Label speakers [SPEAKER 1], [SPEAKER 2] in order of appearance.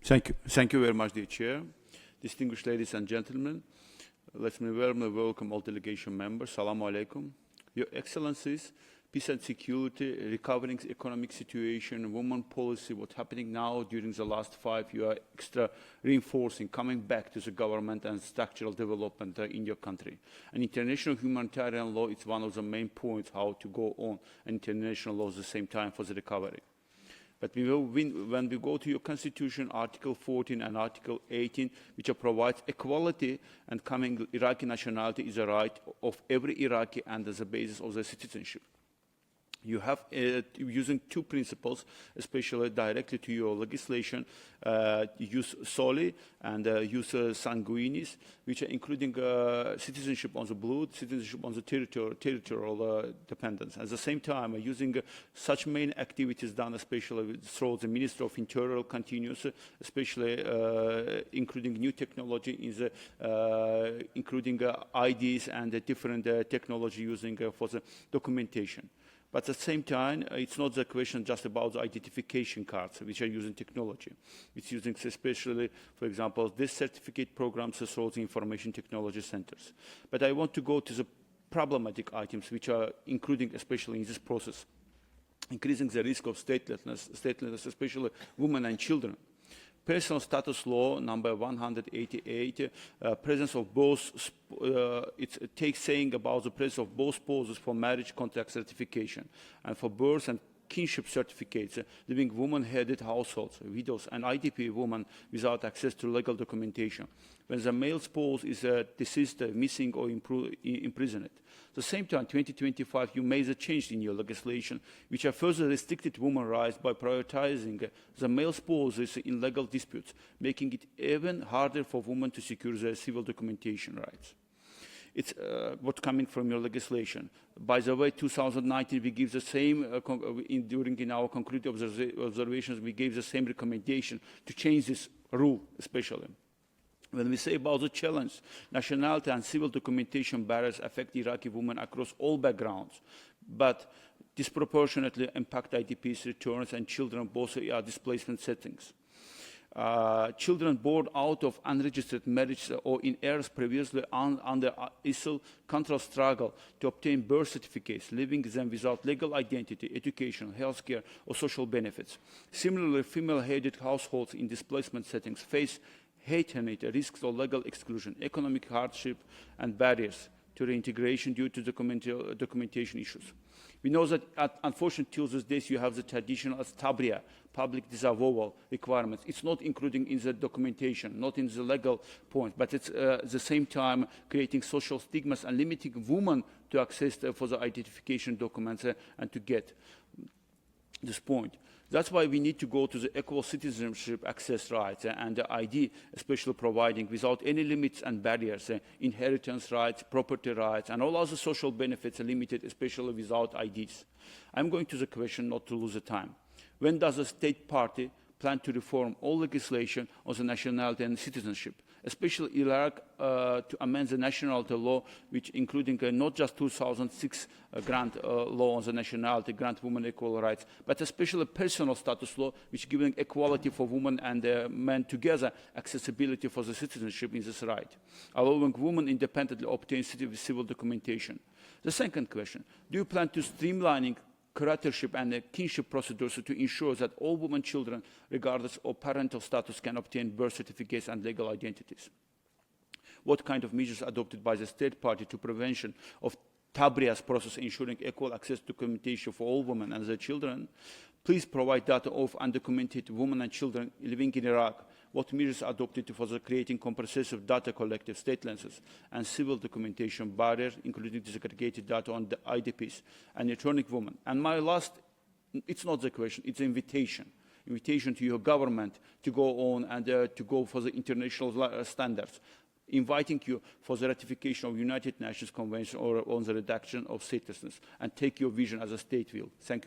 [SPEAKER 1] Thank you very much, dear Chair. Distinguished ladies and gentlemen, let me warmly welcome all delegation members. Assalamu alaikum. Your Excellencies, peace and security, recovering economic situation, women policy, what's happening now during the last 5 years, extra reinforcing, coming back to the government and structural development in your country. And international humanitarian law is one of the main points how to go on international law at the same time for the recovery. But when we go to your constitution, Article 14 and Article 18, which provides equality and coming Iraqi nationality is a right of every Iraqi and as a basis of their citizenship. You have, using two principles, especially directly to your legislation, use soli and use sanguinis, which are including citizenship on the blood, citizenship on the territorial dependence. At the same time, using such main activities done, especially through the Minister of Interior continues, especially including new technology, in the, including IDs and the different technology using for the documentation. But at the same time, it's not the question just about the identification cards, which are using technology. It's using especially, for example, this certificate programs through the information technology centers. But I want to go to the problematic items, which are including, especially in this process, increasing the risk of statelessness, especially women and children. Personal status law number 188, presence of both, it takes saying about the presence of both spouses for marriage contract certification and for birth and kinship certificates, living woman-headed households, widows, and IDP women without access to legal documentation. When the male spouse is deceased, missing, or imprisoned. At the same time, 2025, you made a change in your legislation, which have further restricted women's rights by prioritizing the male spouses in legal disputes, making it even harder for women to secure their civil documentation rights. It's what's coming from your legislation. By the way, 2019, we give the same, in our concrete observations, we gave the same recommendation to change this rule, especially. When we say about the challenge, nationality and civil documentation barriers affect Iraqi women across all backgrounds, but disproportionately impact IDPs, returns, and children, both are displacement settings. Children born out of unregistered marriage or in areas previously under ISIL control struggle to obtain birth certificates, leaving them without legal identity, education, healthcare, or social benefits. Similarly, female-headed households in displacement settings face heightened risks of legal exclusion, economic hardship, and barriers to reintegration due to documentation issues. We know that, unfortunately, till these days, you have the traditional tabria, public disavowal requirements. It's not including in the documentation, not in the legal point, but it's at the same time creating social stigmas and limiting women to access for the identification documents and to get this point. That's why we need to go to the equal citizenship access rights and the ID, especially providing without any limits and barriers, inheritance rights, property rights, and all other social benefits are limited, especially without IDs. I'm going to the question not to lose the time. When does the state party plan to reform all legislation on the nationality and citizenship, especially Iraq to amend the nationality law, which including not just 2006 grant law on the nationality, grant women equal rights, but especially personal status law, which giving equality for women and men together, accessibility for the citizenship in this right, allowing women independently obtain civil documentation. The second question, do you plan to streamlining curatorship and kinship procedures to ensure that all women and children, regardless of parental status, can obtain birth certificates and legal identities? What kind of measures adopted by the state party to prevention of Tabria's process ensuring equal access to documentation for all women and their children? Please provide data of undocumented women and children living in Iraq. What measures are adopted for creating comprehensive data collective statelessness and civil documentation barriers, including disaggregated data on the IDPs and returning women? And my last, it's not the question, it's an invitation. Invitation to your government to go on and to go for the international standards, inviting you for the ratification of United Nations Convention or on the reduction of statelessness, and take your vision as a state will. Thank you.